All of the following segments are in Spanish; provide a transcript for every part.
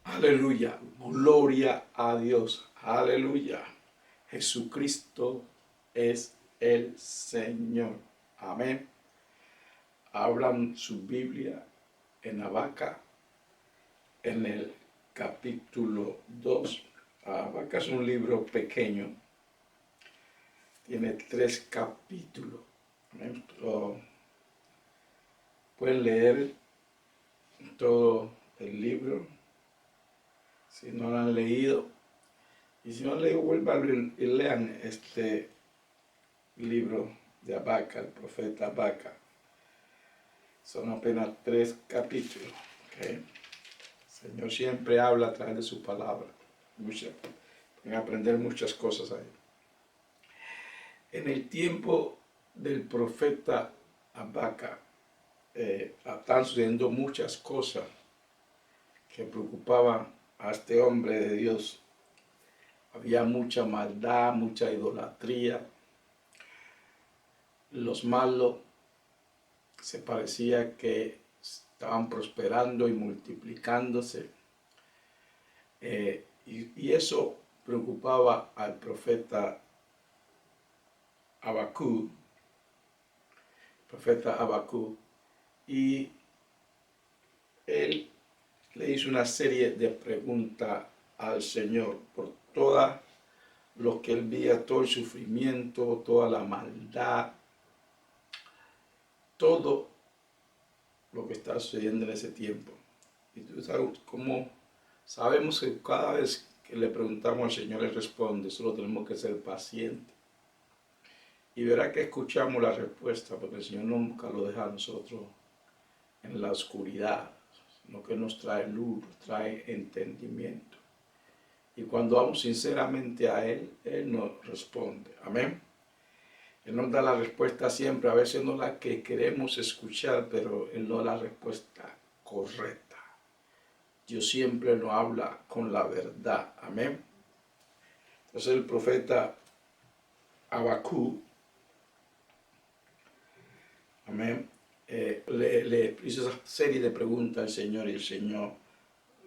Aleluya. Gloria a Dios. Aleluya. Jesucristo es el Señor. Amén. Abran su Biblia en Habacuc, en el capítulo 2. Habacuc es un libro pequeño. Tiene 3 capítulos. Amén. Pueden leer todo el libro si no lo han leído. Y si no han leído, vuelvan y lean este libro de Habacuc, el profeta Habacuc. Son apenas 3 capítulos. ¿Okay? El Señor siempre habla a través de su palabra. Pueden aprender muchas cosas ahí. En el tiempo del profeta Habacuc, están sucediendo muchas cosas que preocupaban a este hombre de Dios. Había mucha maldad, mucha idolatría. Los malos se parecía que estaban prosperando y multiplicándose. Y eso preocupaba al profeta Habacuc. Y él le hizo una serie de preguntas al Señor por todo lo que él veía, todo el sufrimiento, toda la maldad, todo lo que está sucediendo en ese tiempo. Y tú sabes cómo sabemos que cada vez que le preguntamos al Señor, Él responde. Solo tenemos que ser pacientes. Y verá que escuchamos la respuesta, porque el Señor nunca lo deja a nosotros en la oscuridad, sino que nos trae luz, nos trae entendimiento. Y cuando vamos sinceramente a Él, Él nos responde. Amén. Él nos da la respuesta siempre, a veces no la que queremos escuchar, pero Él nos da la respuesta correcta. Dios siempre nos habla con la verdad. Amén. Entonces el profeta Habacuc, amén, le hizo esa serie de preguntas al Señor y el Señor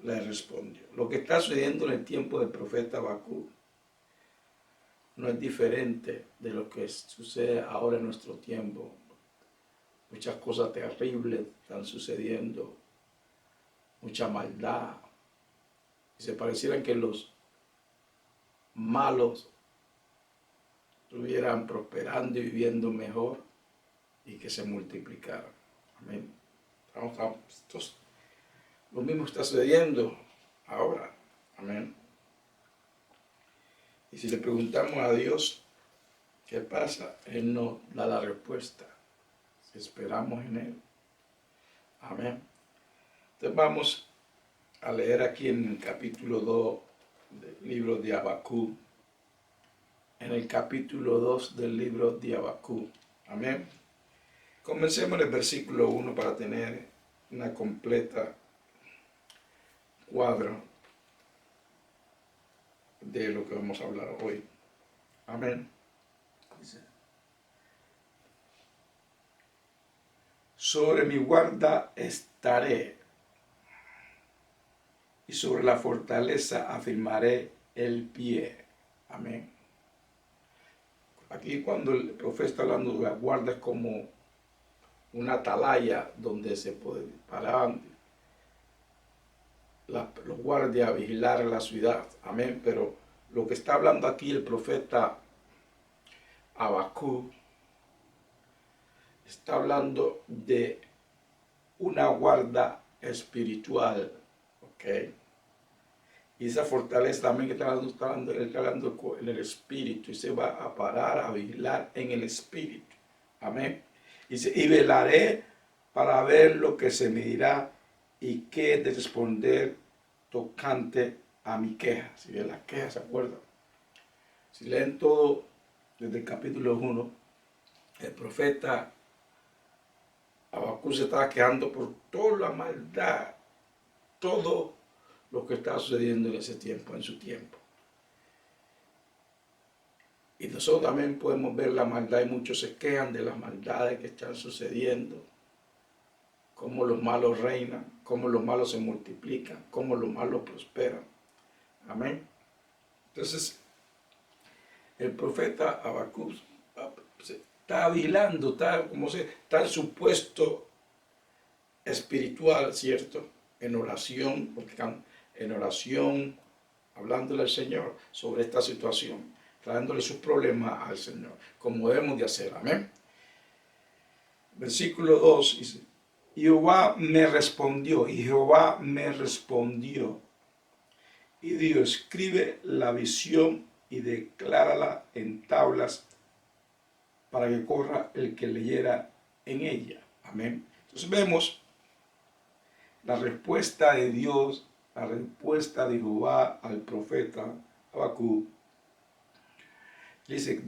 le respondió. Lo que está sucediendo en el tiempo del profeta Habacuc no es diferente de lo que sucede ahora en nuestro tiempo. Muchas cosas terribles están sucediendo, mucha maldad. Y se pareciera que los malos estuvieran prosperando y viviendo mejor y que se multiplicaran. Amén. Lo mismo está sucediendo ahora. Amén. Y si le preguntamos a Dios qué pasa, Él nos da la respuesta. Si esperamos en Él. Amén. Entonces vamos a leer aquí en el capítulo 2 del libro de Habacuc. En el capítulo 2 del libro de Habacuc. Amén. Comencemos en el versículo 1 para tener una completa cuadro de lo que vamos a hablar hoy. Amén. Dice: sobre mi guarda estaré, y sobre la fortaleza afirmaré el pie. Amén. Aquí cuando el profeta está hablando de la guarda es como una atalaya donde se puede parar los guardias a vigilar la ciudad. Amén. Pero lo que está hablando aquí el profeta Habacuc está hablando de una guarda espiritual. ¿Ok? Y esa fortaleza también que está hablando en el espíritu, y se va a parar a vigilar en el espíritu. Amén. Y velaré para ver lo que se me dirá y qué de responder tocante a mi queja. Si ven las quejas, ¿se acuerdan? Si leen todo desde el capítulo 1, el profeta Habacuc se estaba quejando por toda la maldad, todo lo que está sucediendo en ese tiempo, en su tiempo. Y nosotros también podemos ver la maldad y muchos se quejan de las maldades que están sucediendo. cómo los malos reinan, cómo los malos se multiplican, cómo los malos prosperan. Amén. Entonces, el profeta Habacuc está vigilando, está en su puesto espiritual, ¿cierto? En oración, porque están en oración, hablándole al Señor sobre esta situación, trayéndole sus problemas al Señor, como debemos de hacer. Amén. Versículo 2 dice, Jehová me respondió, y Jehová me respondió, y dijo, escribe la visión y declárala en tablas para que corra el que leyera en ella. Amén. Entonces vemos la respuesta de Dios, la respuesta de Jehová al profeta Habacuc. Dice,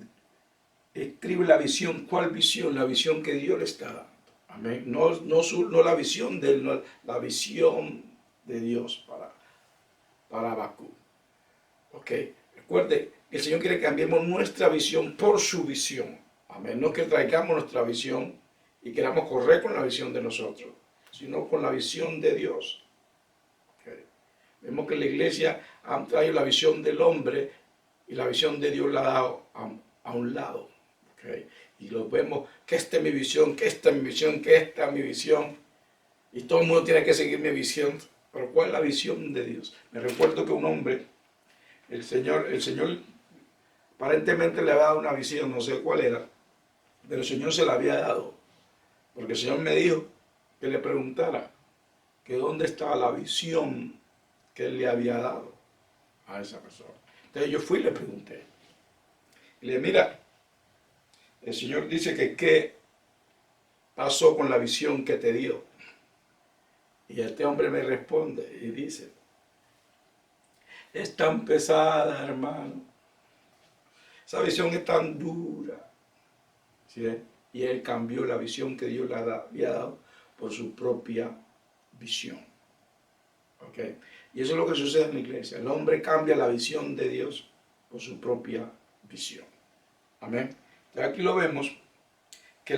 escribe la visión. ¿Cuál visión? La visión que Dios le está dando. Amén. No la visión de él, no, la visión de Dios para Habacuc. Ok. Recuerde, el Señor quiere que cambiemos nuestra visión por su visión. Amén. No que traigamos nuestra visión y queramos correr con la visión de nosotros, sino con la visión de Dios. Okay. Vemos que la iglesia ha traído la visión del hombre y la visión de Dios la ha dado a un lado. Okay. Y lo vemos, que esta es mi visión, que esta es mi visión, que esta es mi visión. Y todo el mundo tiene que seguir mi visión. Pero ¿cuál es la visión de Dios? Me recuerdo que un hombre, el Señor aparentemente le había dado una visión, no sé cuál era, pero el Señor se la había dado. Porque el Señor me dijo que le preguntara que dónde estaba la visión que Él le había dado a esa persona. Entonces yo fui y le pregunté. Y le dije, mira, el Señor dice que qué pasó con la visión que te dio. Y este hombre me responde y dice, es tan pesada, hermano. Esa visión es tan dura. ¿Sí? Y él cambió la visión que Dios le había dado por su propia visión. ¿Okay? Y eso es lo que sucede en la iglesia. El hombre cambia la visión de Dios por su propia visión. Amén. Entonces aquí lo vemos, que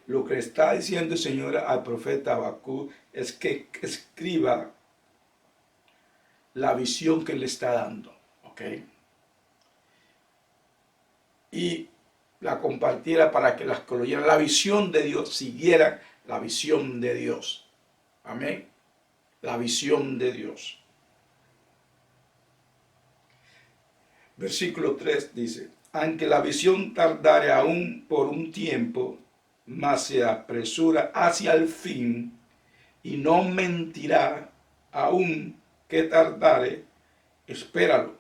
lo que está diciendo el Señor al profeta Habacuc es que escriba la visión que le está dando. ¿Ok? Y la compartiera para que las que lo oyeran la visión de Dios, siguieran la visión de Dios. Amén. La visión de Dios. Versículo 3 dice, aunque la visión tardare aún por un tiempo, mas se apresura hacia el fin, y no mentirá aún que tardare, espéralo,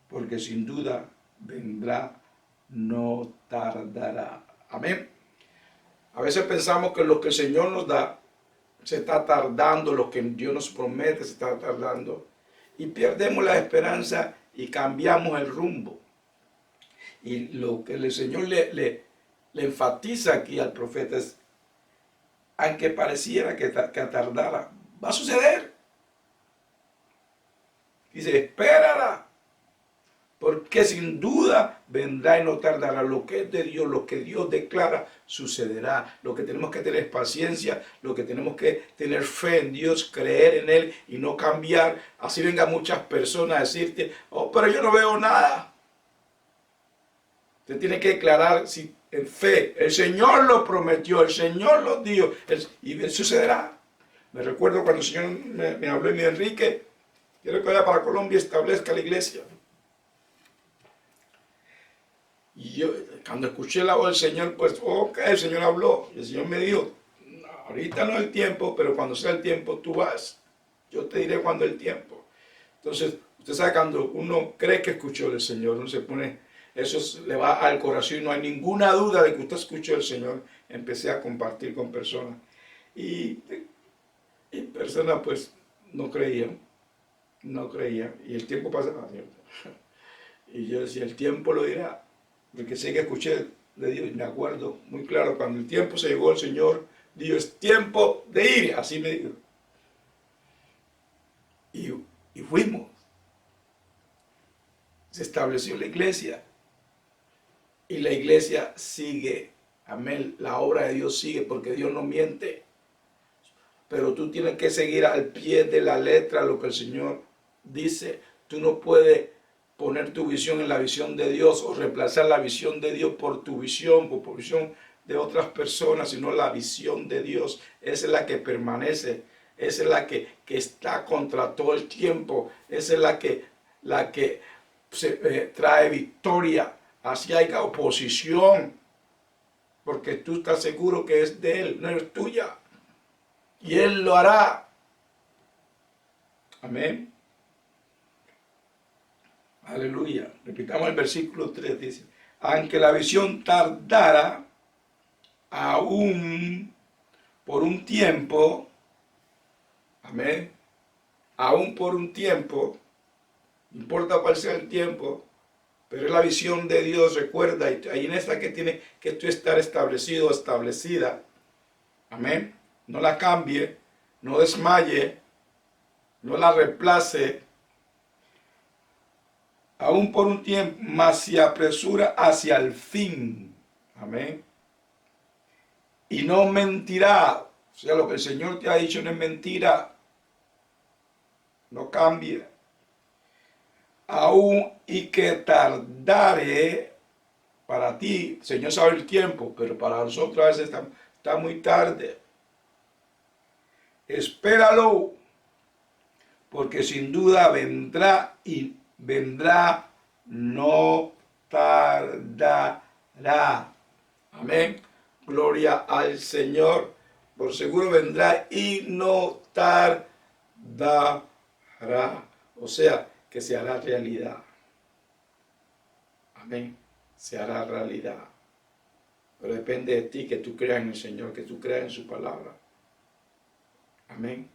porque sin duda vendrá, no tardará. Amén. A veces pensamos que lo que el Señor nos da se está tardando, lo que Dios nos promete se está tardando, y perdemos la esperanza y cambiamos el rumbo. Y lo que el Señor le enfatiza aquí al profeta es, aunque pareciera que tardara, va a suceder. Dice, espérala, porque sin duda vendrá y no tardará. Lo que es de Dios, lo que Dios declara, sucederá. Lo que tenemos que tener es paciencia, lo que tenemos que tener fe en Dios, creer en Él y no cambiar. Así vengan muchas personas a decirte, oh, pero yo no veo nada. Usted tiene que declarar en fe. El Señor lo prometió, el Señor lo dijo y sucederá. Me recuerdo cuando el Señor me habló y me dijo, Enrique, quiero que vaya para Colombia y establezca la iglesia. Y yo, cuando escuché la voz del Señor, pues, ok, el Señor habló. Y el Señor me dijo, no, ahorita no es el tiempo, pero cuando sea el tiempo, tú vas. Yo te diré cuándo es el tiempo. Entonces, usted sabe, cuando uno cree que escuchó del Señor, uno se pone, eso le va al corazón y no hay ninguna duda de que usted escuchó del Señor. Empecé a compartir con personas. Y personas, pues, no creían. Y el tiempo pasaba, ¿cierto? Y yo decía, el tiempo lo dirá. Porque sé que escuché de Dios y me acuerdo muy claro, cuando el tiempo se llegó, el Señor dijo, es tiempo de ir, así me dijo. Y fuimos. Se estableció la iglesia. Y la iglesia sigue. Amén. La obra de Dios sigue porque Dios no miente. pero tú tienes que seguir al pie de la letra lo que el Señor dice. Tú no puedes poner tu visión en la visión de Dios o reemplazar la visión de Dios por tu visión, por visión de otras personas, sino la visión de Dios. Esa es la que permanece, esa es la que está contra todo el tiempo, esa es la que trae victoria, así haya oposición, porque tú estás seguro que es de Él, no es tuya, y Él lo hará. Amén. Aleluya. Repitamos el versículo 3, dice, aunque la visión tardara aún por un tiempo, amén, aún por un tiempo, no importa cuál sea el tiempo, pero es la visión de Dios, recuerda, y ahí en esta que tiene que tú estar establecido o establecida, amén, no la cambie, no desmaye, no la reemplace, aún por un tiempo, mas se apresura hacia el fin, amén, y no mentirá, o sea, lo que el Señor te ha dicho no es mentira, no cambie, aún y que tardare. Para ti, el Señor sabe el tiempo, pero para nosotros a veces está muy tarde. Espéralo, porque sin duda vendrá y vendrá, no tardará. Amén. Gloria al Señor. Por seguro vendrá y no tardará. O sea, que se hará realidad. Amén. Se hará realidad. Pero depende de ti que tú creas en el Señor, que tú creas en su palabra. Amén.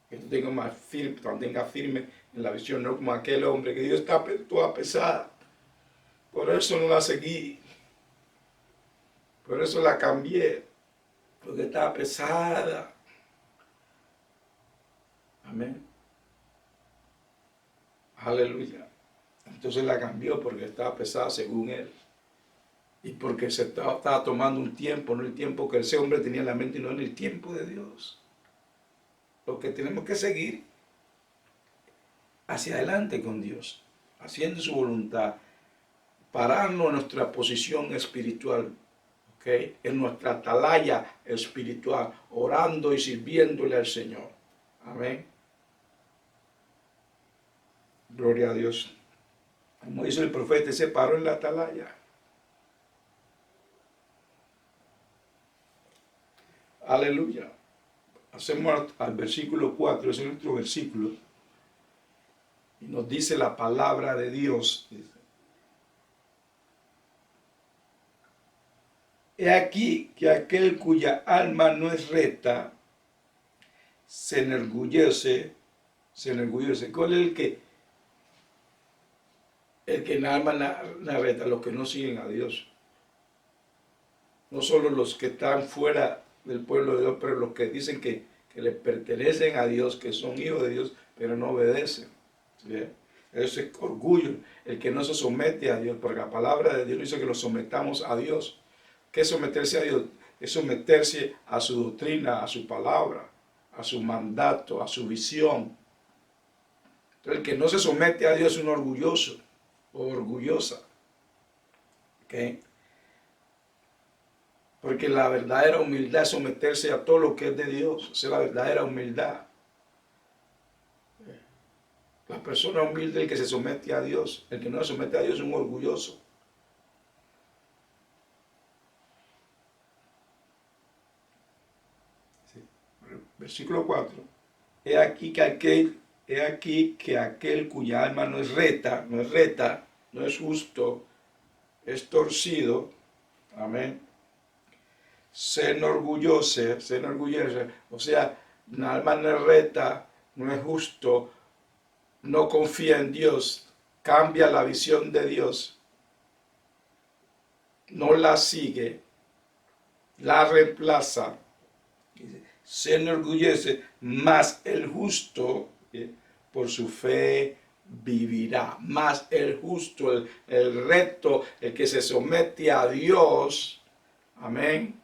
Que tú tengas firme en la visión, no como aquel hombre que Dios está toda pesada. Por eso no la seguí. Por eso la cambié. Porque estaba pesada. Amén. Aleluya. Entonces la cambió porque estaba pesada según él. Y porque se estaba tomando un tiempo, no el tiempo que ese hombre tenía en la mente, y no en el tiempo de Dios. Lo que tenemos que seguir hacia adelante con Dios, haciendo su voluntad, pararnos en nuestra posición espiritual, ¿okay? En nuestra atalaya espiritual, orando y sirviéndole al Señor. Amén. Gloria a Dios. Como dice el profeta, se paró en la atalaya. Aleluya. Hacemos al versículo 4, ese es nuestro versículo. Y nos dice la palabra de Dios. Dice, he aquí que aquel cuya alma no es recta, se enorgullece. ¿Cuál es el que en alma no es recta? Los que no siguen a Dios. No solo los que están fuera del pueblo de Dios, pero los que dicen que le pertenecen a Dios, que son hijos de Dios, pero no obedecen. ¿Sí? Eso es orgullo, el que no se somete a Dios, porque la palabra de Dios dice que lo sometamos a Dios. ¿Qué es someterse a Dios? Es someterse a su doctrina, a su palabra, a su mandato, a su visión. Entonces, el que no se somete a Dios es un orgulloso o orgullosa. ¿Okay? Porque la verdadera humildad es someterse a todo lo que es de Dios. Esa es la verdadera humildad. La persona humilde es el que se somete a Dios. El que no se somete a Dios es un orgulloso. Sí. Versículo 4. He aquí que aquel cuya alma no es recta, no es justo, es torcido. Amén. Se enorgullece. O sea, una alma no es recta, no es justo, no confía en Dios, cambia la visión de Dios, no la sigue, la reemplaza, se enorgullece, mas el justo por su fe vivirá. Más el justo, el recto, el que se somete a Dios, amén,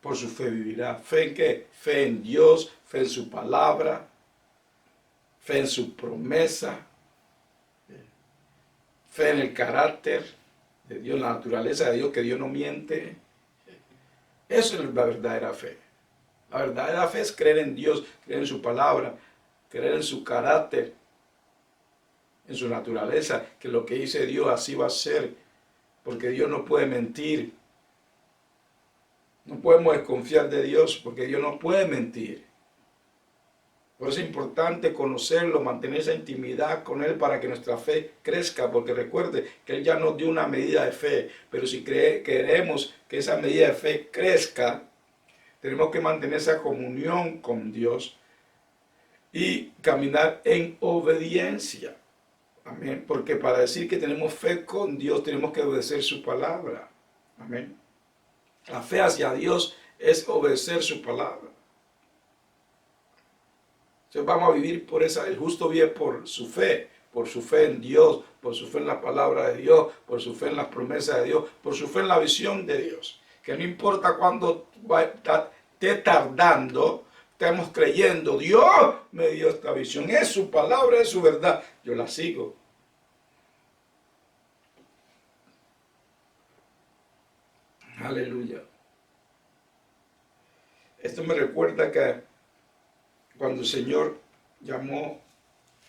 por su fe vivirá. ¿Fe en qué? Fe en Dios, fe en su palabra, fe en su promesa, fe en el carácter de Dios, la naturaleza de Dios, que Dios no miente. Eso es la verdadera fe. La verdadera fe es creer en Dios, creer en su palabra, creer en su carácter, en su naturaleza, que lo que dice Dios así va a ser, porque Dios no puede mentir. No podemos desconfiar de Dios, porque Dios no puede mentir. Por eso es importante conocerlo, mantener esa intimidad con Él para que nuestra fe crezca, porque recuerde que Él ya nos dio una medida de fe, pero si queremos que esa medida de fe crezca, tenemos que mantener esa comunión con Dios y caminar en obediencia. Amén. Porque para decir que tenemos fe con Dios, tenemos que obedecer su palabra. Amén. La fe hacia Dios es obedecer su palabra. Entonces vamos a vivir por esa, el justo vive por su fe en Dios, por su fe en la palabra de Dios, por su fe en las promesas de Dios, por su fe en la visión de Dios. Que no importa cuándo esté tardando, estamos creyendo, Dios me dio esta visión, es su palabra, es su verdad, yo la sigo. Aleluya. Esto me recuerda que cuando el Señor llamó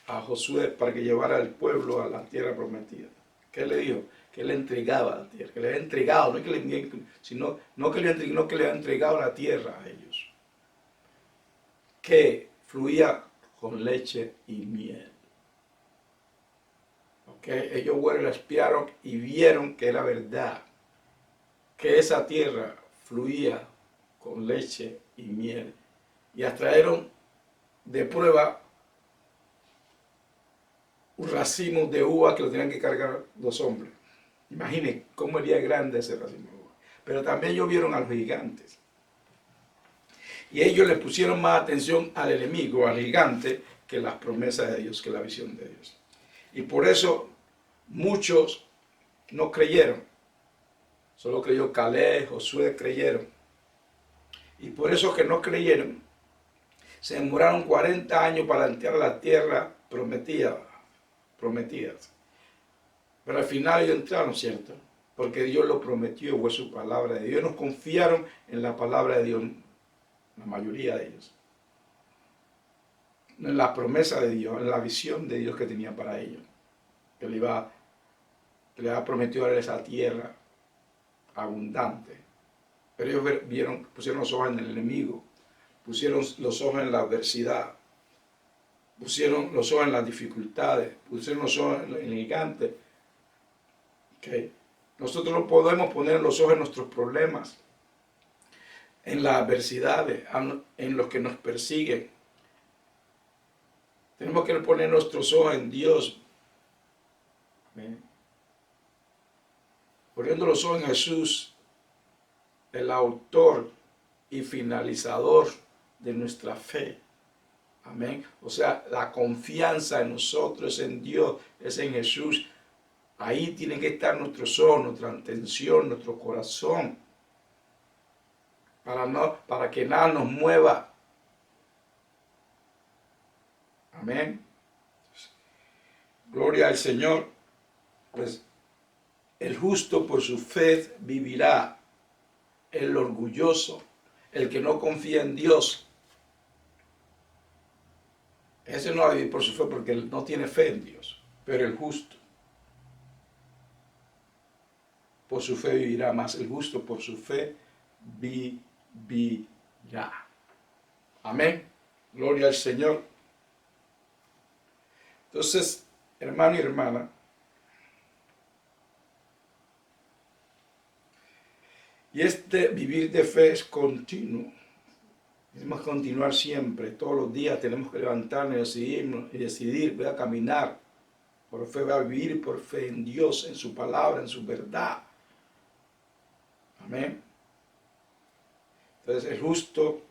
a Josué para que llevara al pueblo a la tierra prometida, ¿qué le dijo? Que le entregaba la tierra, que le había entregado, no que le, sino, no que le había entregado la tierra a ellos, que fluía con leche y miel. ¿Okay? Ellos la espiaron y vieron que era verdad, que esa tierra fluía con leche y miel, y extrajeron de prueba un racimo de uva que lo tenían que cargar 2 hombres. Imaginen cómo era grande ese racimo de uva. Pero también ellos vieron a los gigantes. Y ellos le pusieron más atención al enemigo, al gigante, que las promesas de Dios, que la visión de Dios. Y por eso muchos no creyeron. Solo creyó Caleb, Josué creyeron. Y por eso que no creyeron, se demoraron 40 años para entrar a la tierra prometidas. Pero al final ellos entraron, ¿cierto? Porque Dios lo prometió, fue su palabra de Dios. Nos confiaron en la palabra de Dios, la mayoría de ellos. En la promesa de Dios, en la visión de Dios que tenía para ellos. Que le había prometido a esa tierra abundante. Pero ellos pusieron los ojos en el enemigo, pusieron los ojos en la adversidad, pusieron los ojos en las dificultades, pusieron los ojos en el gigante. Okay. Nosotros no podemos poner los ojos en nuestros problemas, en las adversidades, en los que nos persiguen. Tenemos que poner nuestros ojos en Dios. Amén. Poniendo los ojos en Jesús, el autor y finalizador de nuestra fe. Amén. O sea, la confianza en nosotros, en Dios, es en Jesús. Ahí tienen que estar nuestros ojos, nuestra atención, nuestro corazón. Para que nada nos mueva. Amén. Gloria al Señor. Pues el justo por su fe vivirá. El orgulloso, el que no confía en Dios, ese no va a vivir por su fe porque él no tiene fe en Dios. Pero el justo por su fe vivirá, más el justo por su fe vivirá. Amén. Gloria al Señor. Entonces, hermano y hermana, y este vivir de fe es continuo. Tenemos que continuar siempre, todos los días tenemos que levantarnos y decidir, voy a caminar por fe, voy a vivir por fe en Dios, en su palabra, en su verdad. Amén. Entonces el justo,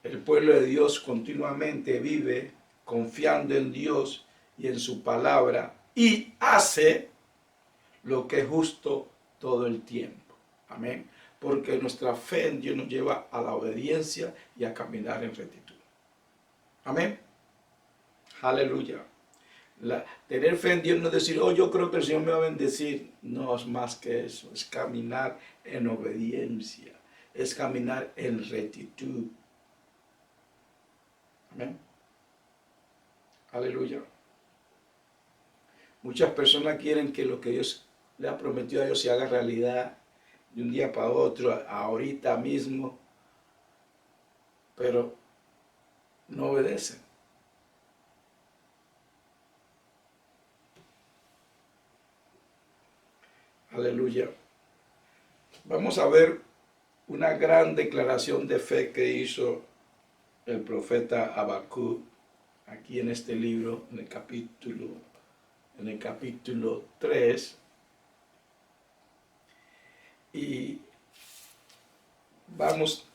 el pueblo de Dios continuamente vive confiando en Dios y en su palabra y hace lo que es justo todo el tiempo. Amén. porque nuestra fe en Dios nos lleva a la obediencia y a caminar en rectitud. Amén. Aleluya. Tener fe en Dios no es decir, oh, yo creo que el Señor me va a bendecir. No es más que eso. Es caminar en obediencia. Es caminar en rectitud. Amén. Aleluya. Muchas personas quieren que lo que Dios le ha prometido a ellos se haga realidad de un día para otro, ahorita mismo, pero no obedecen. Aleluya. Vamos a ver una gran declaración de fe que hizo el profeta Habacuc aquí en este libro, en el capítulo 3. Y pasemos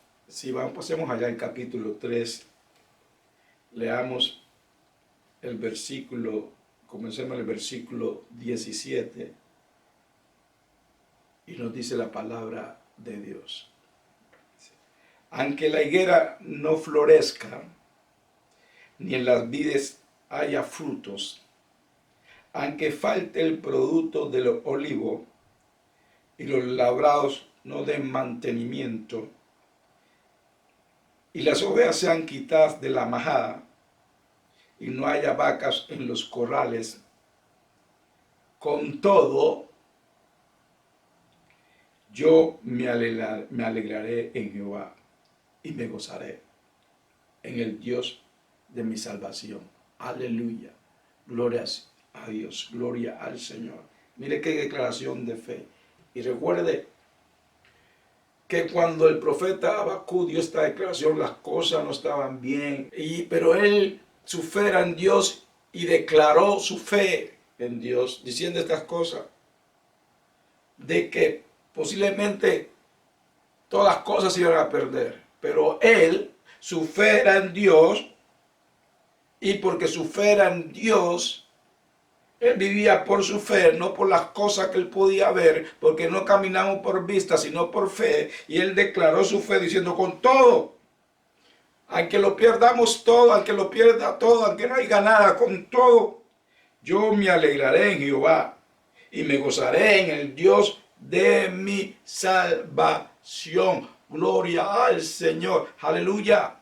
allá al capítulo 3, leamos el versículo, comencemos el versículo 17, y nos dice la palabra de Dios. Aunque la higuera no florezca, ni en las vides haya frutos, aunque falte el producto del olivo, y los labrados no den mantenimiento, y las ovejas sean quitadas de la majada, y no haya vacas en los corrales, con todo, yo me alegraré en Jehová, y me gozaré en el Dios de mi salvación. Aleluya. Gloria a Dios, gloria al Señor. Mire qué declaración de fe. Y recuerde que cuando el profeta Habacuc dio esta declaración, las cosas no estaban bien. Pero su fe era en Dios y declaró su fe en Dios, diciendo estas cosas. De que posiblemente todas las cosas se iban a perder. Pero su fe era en Dios. Y porque su fe era en Dios, él vivía por su fe, no por las cosas que él podía ver, porque no caminamos por vista, sino por fe. Y él declaró su fe diciendo, con todo, aunque lo perdamos todo, aunque lo pierda todo, aunque no haya nada, con todo, yo me alegraré en Jehová y me gozaré en el Dios de mi salvación. Gloria al Señor. Aleluya.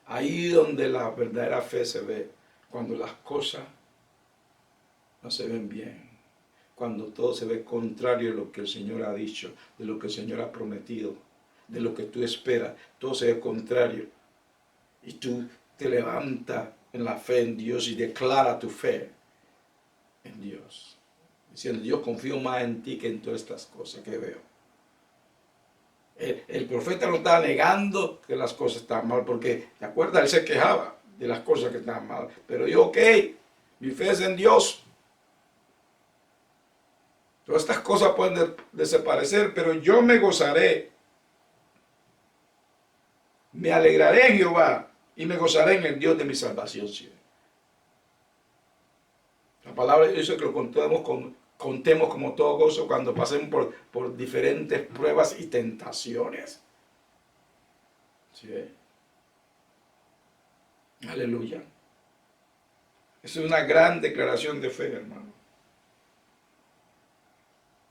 Ahí donde la verdadera fe se ve, cuando las cosas no se ven bien, cuando todo se ve contrario a lo que el Señor ha dicho, de lo que el Señor ha prometido, de lo que tú esperas, todo se ve contrario. Y tú te levantas en la fe en Dios y declara tu fe en Dios, diciendo, Dios, confío más en ti que en todas estas cosas que veo. El profeta no estaba negando que las cosas estaban mal, porque, ¿te acuerdas? Él se quejaba de las cosas que estaban mal. Pero yo, ok, mi fe es en Dios. Todas estas cosas pueden desaparecer, pero yo me gozaré. Me alegraré en Jehová y me gozaré en el Dios de mi salvación. ¿Sí? La palabra dice que lo contemos como todo gozo cuando pasemos por diferentes pruebas y tentaciones. ¿Sí? Aleluya. Es una gran declaración de fe, hermano.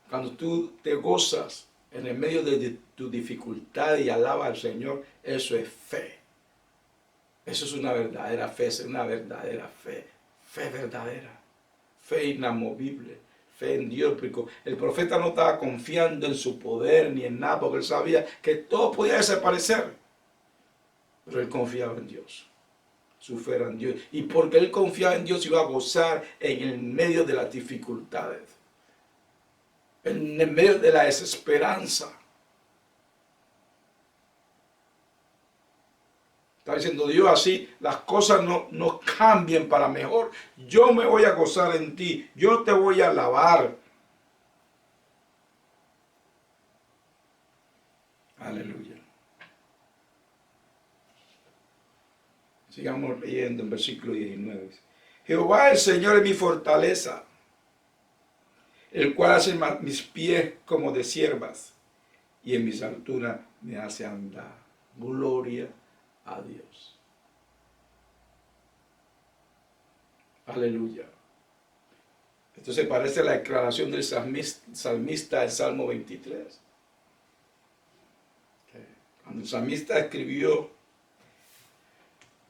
Cuando tú te gozas en el medio de tu dificultad y alabas al Señor, eso es fe. Eso es una verdadera fe, es una verdadera fe. Fe verdadera. Fe inamovible. Fe en Dios. Porque el profeta no estaba confiando en su poder ni en nada, porque él sabía que todo podía desaparecer. Pero él confiaba en Dios. Su fe era en Dios. Y porque él confiaba en Dios, iba a gozar en el medio de las dificultades. En el medio de la desesperanza. Está diciendo Dios así, las cosas no cambien para mejor. Yo me voy a gozar en ti. Yo te voy a alabar. Aleluya. Sigamos leyendo en versículo 19. Jehová el Señor es mi fortaleza. el cual hace mis pies como de siervas y en mis alturas me hace andar. Gloria a Dios. Aleluya. Esto se parece a la declaración del salmista del Salmo 23. Cuando el salmista escribió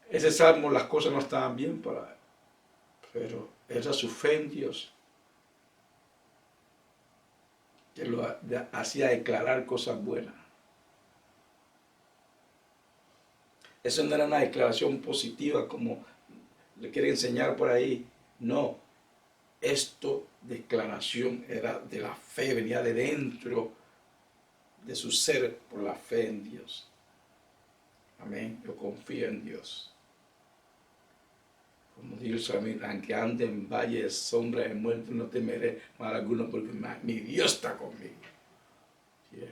ese salmo, las cosas no estaban bien para él, pero era su fe en Dios que lo hacía declarar cosas buenas. Eso no era una declaración positiva como le quiere enseñar por ahí. No, esto declaración era de la fe, venía de dentro de su ser por la fe en Dios. Amén. Yo confío en Dios. Como dijo el salmista, aunque ande en valle de sombra de muerte, no temeré mal alguno porque mi Dios está conmigo. Yeah.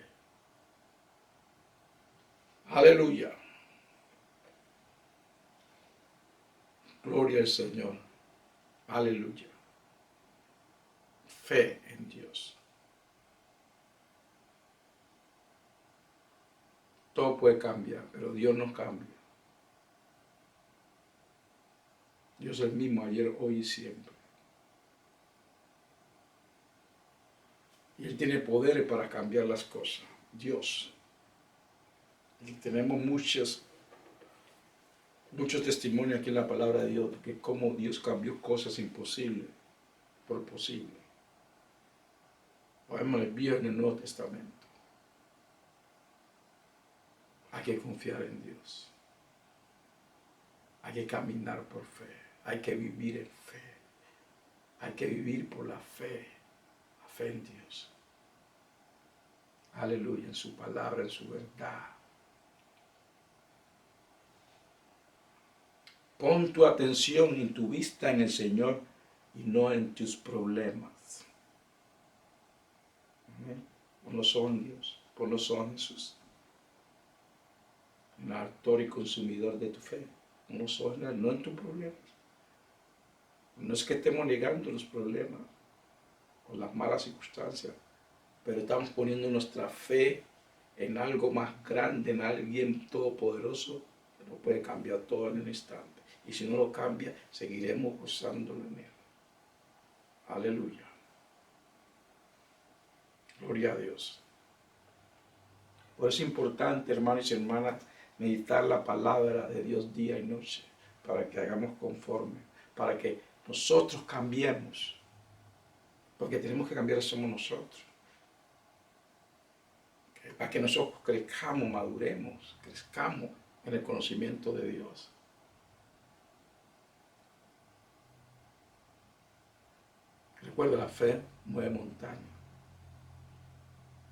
Aleluya. Gloria al Señor. Aleluya. Fe en Dios. Todo puede cambiar, pero Dios no cambia. Dios es el mismo ayer, hoy y siempre. Y Él tiene poderes para cambiar las cosas. Dios. Y tenemos muchos testimonios aquí en la palabra de Dios de cómo Dios cambió cosas imposibles por posible. Lo vemos en el Viejo y en el Nuevo Testamento. Hay que confiar en Dios. Hay que caminar por fe. Hay que vivir en fe. Hay que vivir por la fe en Dios. Aleluya, en su palabra, en su verdad. Pon tu atención y tu vista en el Señor y no en tus problemas. Amén. Pon los ojos en Dios, pon los ojos en Jesús. El autor y consumidor de tu fe. Pon los ojos en Él, no en tus problemas. No es que estemos negando los problemas o las malas circunstancias, pero estamos poniendo nuestra fe en algo más grande, en alguien todopoderoso que lo puede cambiar todo en un instante. Y si no lo cambia, seguiremos gozándolo en Él. Aleluya. Gloria a Dios. Por eso es importante, hermanos y hermanas, meditar la palabra de Dios día y noche, para que hagamos conforme, para que nosotros cambiemos. Porque tenemos que cambiar, somos nosotros. Para que nosotros crezcamos, maduremos, crezcamos en el conocimiento de Dios. Recuerda, la fe mueve montañas.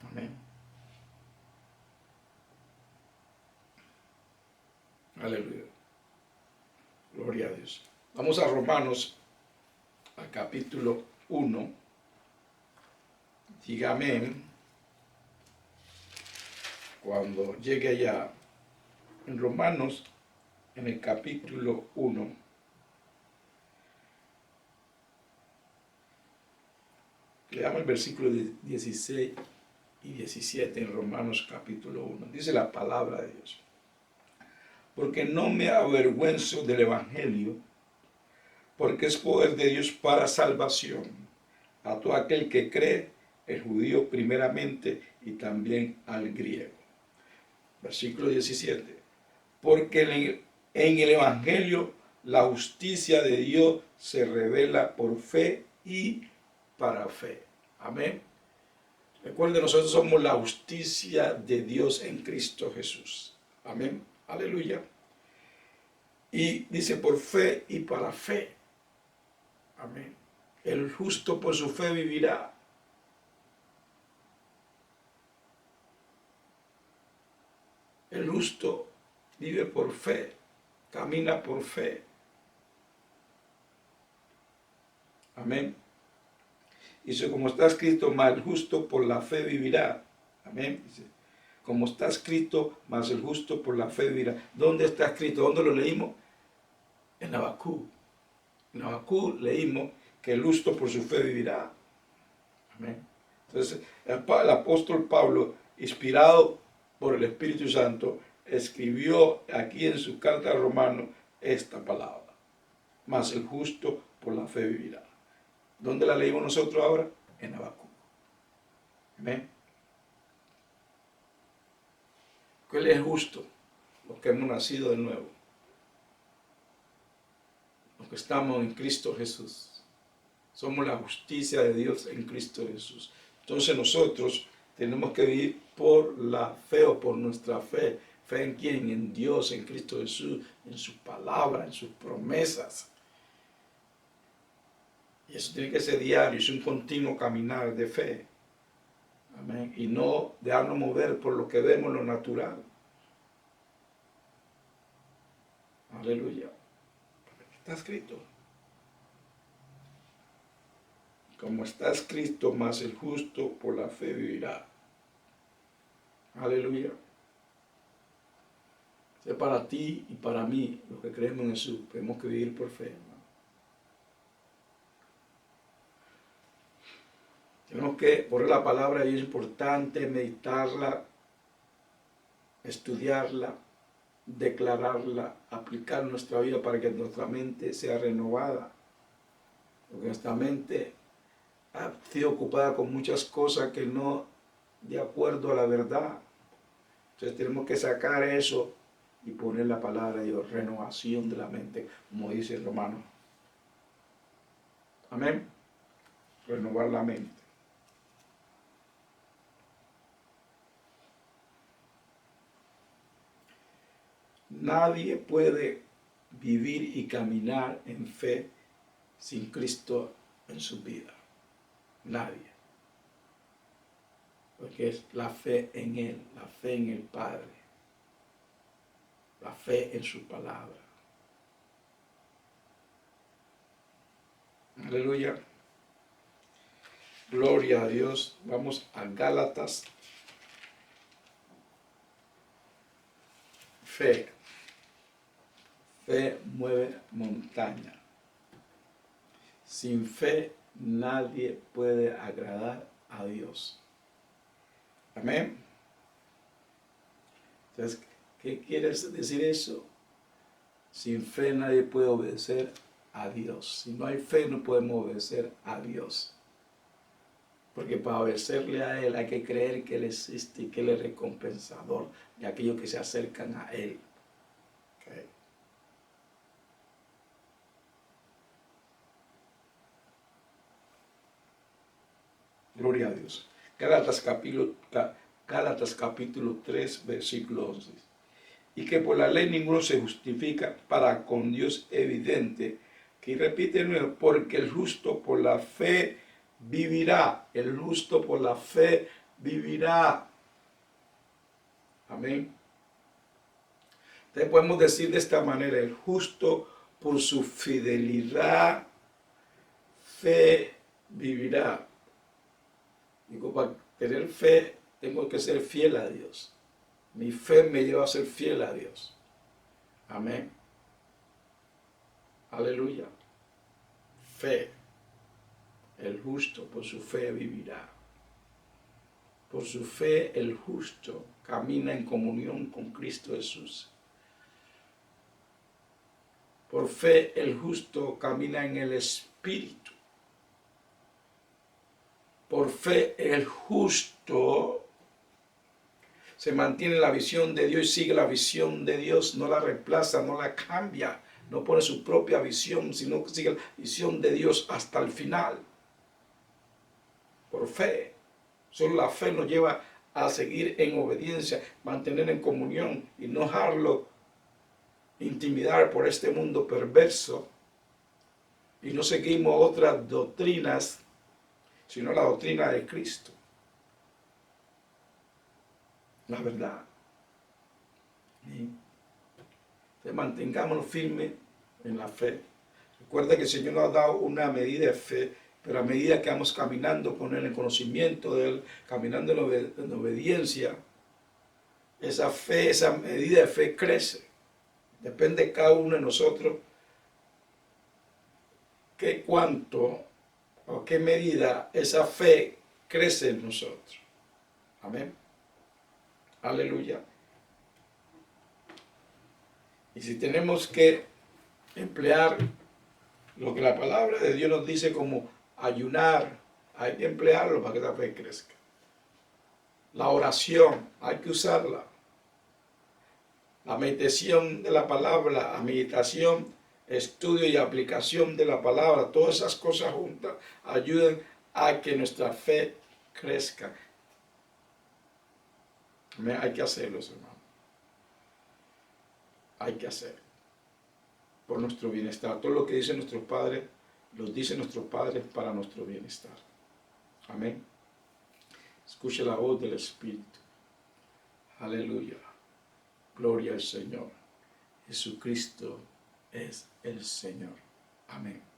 Amén. Aleluya. Gloria a Dios. Vamos a Romanos, al capítulo 1. Diga amén. Cuando llegue allá, en Romanos, en el capítulo 1, leamos el versículo 16 y 17 en Romanos capítulo 1. Dice la palabra de Dios. Porque no me avergüenzo del Evangelio, porque es poder de Dios para salvación a todo aquel que cree, el judío primeramente y también al griego. Versículo 17. Porque en el Evangelio la justicia de Dios se revela por fe y para fe. Amén. Recuerden, nosotros somos la justicia de Dios en Cristo Jesús. Amén. Aleluya. Y dice por fe y para fe. Amén. El justo por su fe vivirá. El justo vive por fe, camina por fe. Amén. Dice, como está escrito, mas el justo por la fe vivirá. Amén. Dice, como está escrito, mas el justo por la fe vivirá. ¿Dónde está escrito? ¿Dónde lo leímos? En Habacuc. En Habacuc leímos que el justo por su fe vivirá. Amén. Entonces, el apóstol Pablo, inspirado por el Espíritu Santo, escribió aquí en su carta a Romanos esta palabra: mas el justo por la fe vivirá. ¿Dónde la leímos nosotros ahora? En Habacuc. Amén. ¿Cuál es justo? Los que hemos nacido de nuevo, los que estamos en Cristo Jesús. Somos la justicia de Dios en Cristo Jesús. Entonces nosotros tenemos que vivir por la fe o por nuestra fe. ¿Fe en quién? En Dios, en Cristo Jesús, en su palabra, en sus promesas. Y eso tiene que ser diario, es un continuo caminar de fe. Amén. Y no dejarnos mover por lo que vemos, lo natural. Aleluya. Está escrito. Como está escrito, más el justo por la fe vivirá. Aleluya. Es para ti y para mí, los que creemos en Jesús, tenemos que vivir por fe, hermano. Tenemos que poner la palabra y es importante meditarla, estudiarla, declararla, aplicar en nuestra vida para que nuestra mente sea renovada. Porque nuestra mente ha sido ocupada con muchas cosas que no de acuerdo a la verdad. Entonces tenemos que sacar eso y poner la palabra de Dios, renovación de la mente, como dice el Romano. Amén. Renovar la mente. Nadie puede vivir y caminar en fe sin Cristo en su vida. Nadie. Porque es la fe en Él, la fe en el Padre, la fe en su palabra. Aleluya. Gloria a Dios. Vamos a Gálatas. Fe. Fe mueve montaña. Sin fe nadie puede agradar a Dios. Amén. Entonces, ¿qué quiere decir eso? Sin fe nadie puede obedecer a Dios. Si no hay fe no podemos obedecer a Dios. Porque para obedecerle a Él hay que creer que Él existe y que Él es recompensador de aquellos que se acercan a Él. Okay. Gloria a Dios. Gálatas capítulo 3, versículo 11. Y que por la ley ninguno se justifica para con Dios evidente. Que repite nuevo, porque el justo por la fe vivirá. El justo por la fe vivirá. Amén. Entonces podemos decir de esta manera, el justo por su fidelidad, fe vivirá. Digo, para tener fe tengo que ser fiel a Dios. Mi fe me lleva a ser fiel a Dios. Amén. Aleluya. Fe. El justo por su fe vivirá. Por su fe el justo camina en comunión con Cristo Jesús. Por fe el justo camina en el Espíritu. Por fe el justo se mantiene en la visión de Dios y sigue la visión de Dios, no la reemplaza, no la cambia, no pone su propia visión, sino que sigue la visión de Dios hasta el final. Por fe. Solo la fe nos lleva a seguir en obediencia, mantener en comunión y no dejarlo intimidar por este mundo perverso. Y no seguimos otras doctrinas, sino la doctrina de Cristo. La verdad. Entonces, mantengámonos firmes en la fe. Recuerda que el Señor nos ha dado una medida de fe, pero a medida que vamos caminando con Él, en conocimiento de Él, caminando en obediencia, esa fe, esa medida de fe crece. Depende de cada uno de nosotros qué cuánto o qué medida esa fe crece en nosotros. Amén. Aleluya. Y si tenemos que emplear lo que la palabra de Dios nos dice como ayunar, hay que emplearlo para que la fe crezca. La oración, hay que usarla. La meditación de la palabra, la meditación, estudio y aplicación de la palabra, todas esas cosas juntas ayudan a que nuestra fe crezca. Hay que hacerlo, hermano. Hay que hacerlo. Por nuestro bienestar. Todo lo que dicen nuestros padres, los dicen nuestros padres para nuestro bienestar. Amén. Escuche la voz del Espíritu. Aleluya. Gloria al Señor. Jesucristo es el Señor. Amén.